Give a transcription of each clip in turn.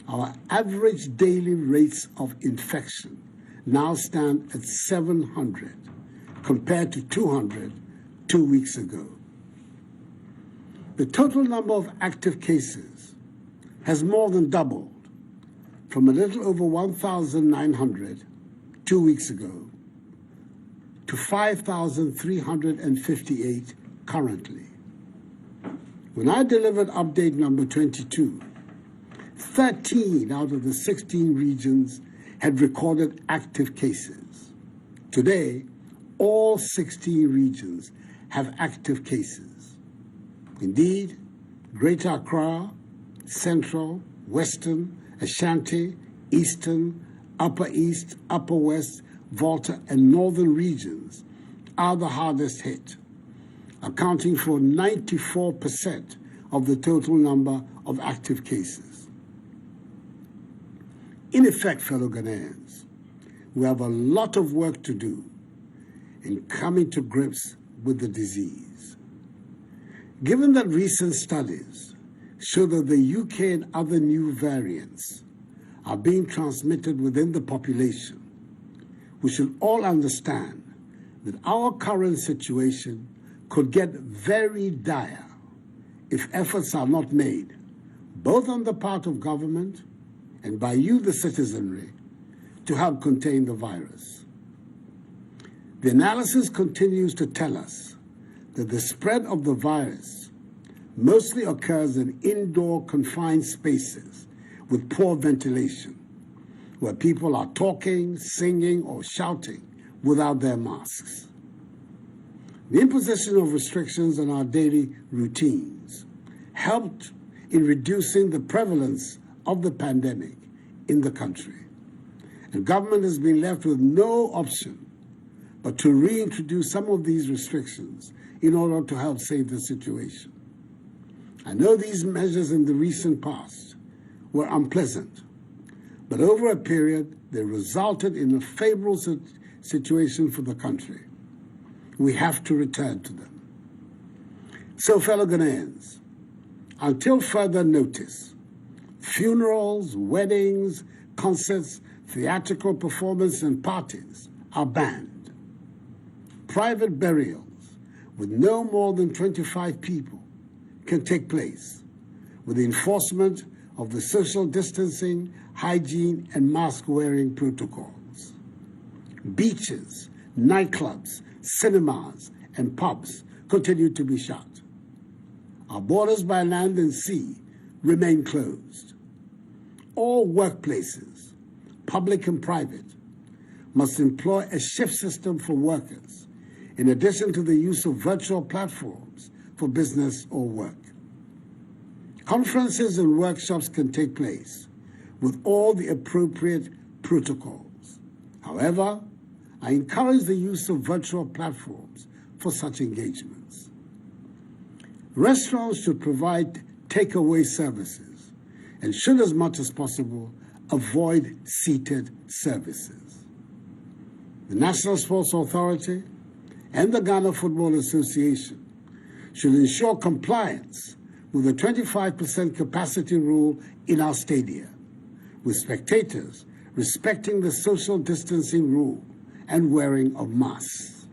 our average daily rates of infection now stand at 700 compared to 200 2 weeks ago. The total number of active cases has more than doubled from a little over 1,900 2 weeks ago to 5,358 currently. When I delivered update number 22, 13 out of the 16 regions had recorded active cases. Today, all 16 regions have active cases. Indeed, Greater Accra, Central, Western, Ashanti, Eastern, Upper East, Upper West, Volta, and Northern regions are the hardest hit, accounting for 94% of the total number of active cases. In effect, fellow Ghanaians, we have a lot of work to do in coming to grips with the disease. Given that recent studies show that the UK and other new variants are being transmitted within the population, we should all understand that our current situation could get very dire if efforts are not made, both on the part of government and by you, the citizenry, to help contain the virus. The analysis continues to tell us that the spread of the virus mostly occurs in indoor confined spaces with poor ventilation, where people are talking, singing, or shouting without their masks. The imposition of restrictions on our daily routines helped in reducing the prevalence of the pandemic in the country. And government has been left with no option but to reintroduce some of these restrictions in order to help save the situation. I know these measures in the recent past were unpleasant, but over a period, they resulted in a favorable situation for the country. We have to return to them. So, fellow Ghanaians, until further notice, funerals, weddings, concerts, theatrical performances, and parties are banned. Private burials with no more than 25 people can take place with the enforcement of the social distancing, hygiene, and mask-wearing protocols. Beaches, nightclubs, cinemas, and pubs continue to be shut. Our borders by land and sea remain closed. All workplaces, public and private, must employ a shift system for workers, in addition to the use of virtual platforms for business or work. Conferences and workshops can take place with all the appropriate protocols. However, I encourage the use of virtual platforms for such engagements. Restaurants should provide takeaway services and should, as much as possible, avoid seated services. The National Sports Authority and the Ghana Football Association should ensure compliance with the 25% capacity rule in our stadia, with spectators respecting the social distancing rule and wearing of masks.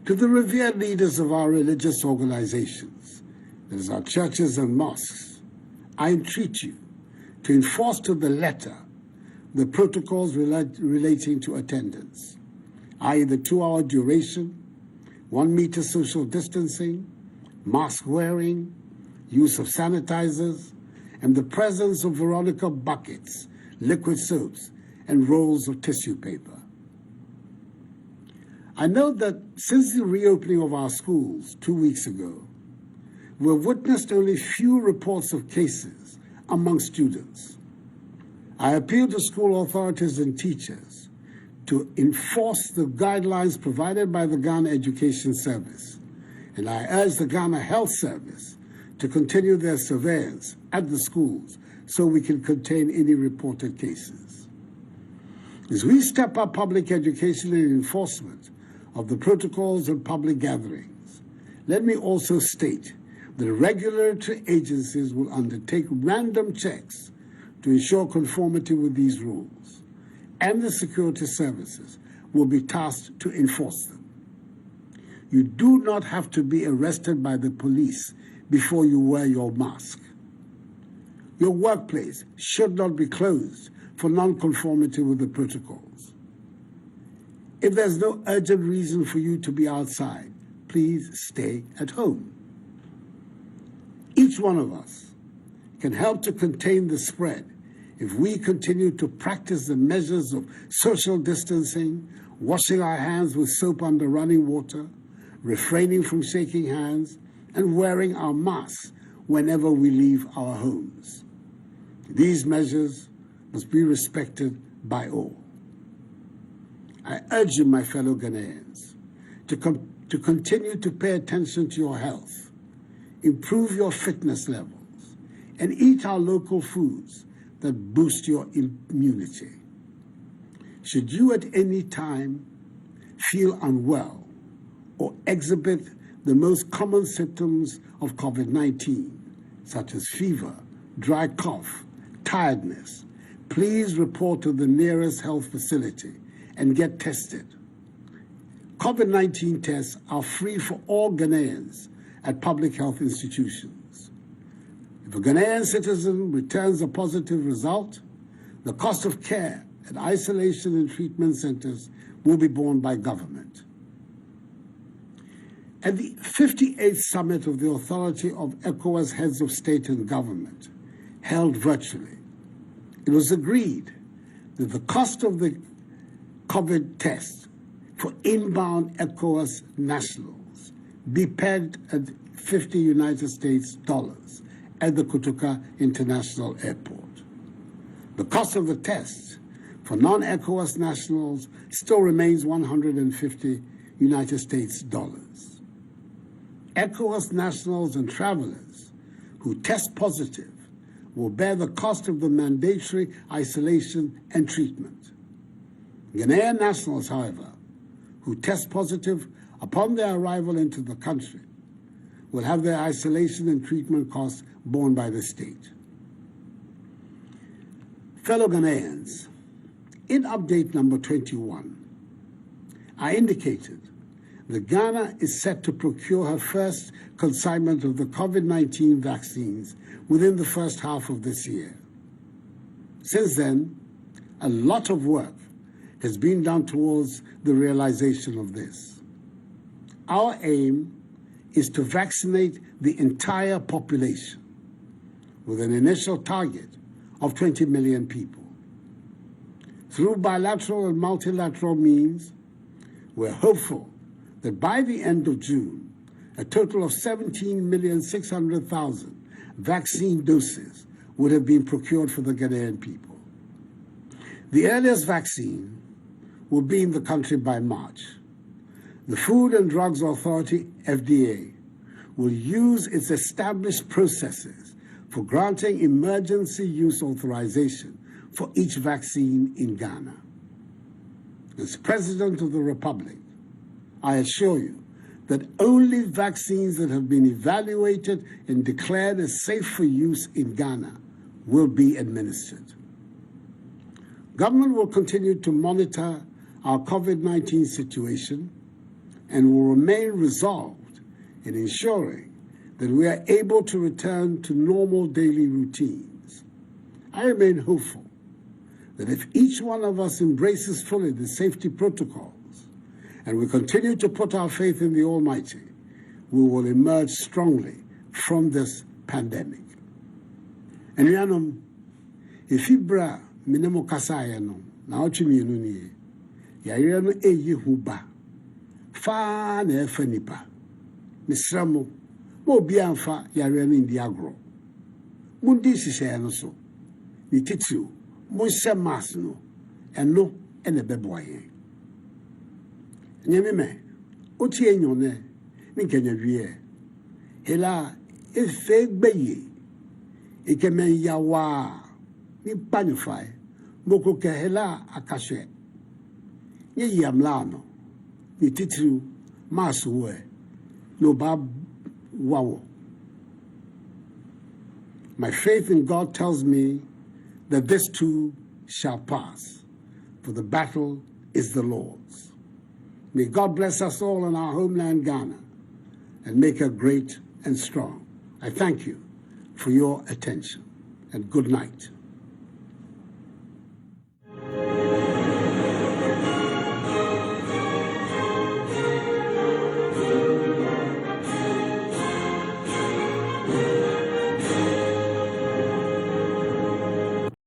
To the revered leaders of our religious organizations, that is our churches and mosques, I entreat you to enforce to the letter the protocols relating to attendance, i.e. the 2-hour duration, 1 meter social distancing, mask wearing, use of sanitizers, and the presence of Veronica buckets, liquid soaps, and rolls of tissue paper. I note that since the reopening of our schools 2 weeks ago, we've witnessed only few reports of cases among students. I appeal to school authorities and teachers to enforce the guidelines provided by the Ghana Education Service, and I urge the Ghana Health Service to continue their surveillance at the schools so we can contain any reported cases. As we step up public education and enforcement of the protocols and public gatherings, let me also state The regulatory agencies will undertake random checks to ensure conformity with these rules, and the security services will be tasked to enforce them. You do not have to be arrested by the police before you wear your mask. Your workplace should not be closed for non-conformity with the protocols. If there's no urgent reason for you to be outside, please stay at home. Each one of us can help to contain the spread if we continue to practice the measures of social distancing, washing our hands with soap under running water, refraining from shaking hands, and wearing our masks whenever we leave our homes. These measures must be respected by all. I urge you, my fellow Ghanaians, to continue to pay attention to your health, improve your fitness levels, and eat our local foods that boost your immunity. Should you at any time feel unwell or exhibit the most common symptoms of COVID-19, such as fever, dry cough, tiredness, please report to the nearest health facility and get tested. COVID-19 tests are free for all Ghanaians at public health institutions. If a Ghanaian citizen returns a positive result, the cost of care at isolation and treatment centers will be borne by government. At the 58th Summit of the Authority of ECOWAS Heads of State and Government, held virtually, it was agreed that the cost of the COVID test for inbound ECOWAS nationals be pegged at $50 United States at the Kotoka International Airport. The cost of the test for non-ECOWAS nationals still remains $150 United States. ECOWAS nationals and travelers who test positive will bear the cost of the mandatory isolation and treatment. Ghanaian nationals, however, who test positive upon their arrival into the country will have their isolation and treatment costs borne by the state. Fellow Ghanaians, in update number 21, I indicated that Ghana is set to procure her first consignment of the COVID-19 vaccines within the first half of this year. Since then, a lot of work has been done towards the realization of this. Our aim is to vaccinate the entire population with an initial target of 20 million people. Through bilateral and multilateral means, we're hopeful that by the end of June, a total of 17,600,000 vaccine doses would have been procured for the Ghanaian people. The earliest vaccine will be in the country by March. The Food and Drugs Authority, FDA, will use its established processes for granting emergency use authorization for each vaccine in Ghana. As President of the Republic, I assure you that only vaccines that have been evaluated and declared as safe for use in Ghana will be administered. Government will continue to monitor our COVID-19 situation and will remain resolved in ensuring that we are able to return to normal daily routines. I remain hopeful that if each one of us embraces fully the safety protocols and we continue to put our faith in the Almighty, we will emerge strongly from this pandemic. And yanum, if Ibra minimo kasaya no, na ochimi ni yare no eyi huba, fa na efa nipa, misramo, mo bi amfa yare no ndi agro. Mundi sise no so, ni titio, mo se mas no, eno ene beboye. Nyemime, oti enyone, ni kenya wie. Hela efe gbeye, ikemen yawa, ni panify, moko ke hela akashe. Nye yamlano, ni titru, masuwe, no bab wawo. My faith in God tells me that this too shall pass, for the battle is the Lord's. May God bless us all in our homeland, Ghana, and make her great and strong. I thank you for your attention, and good night.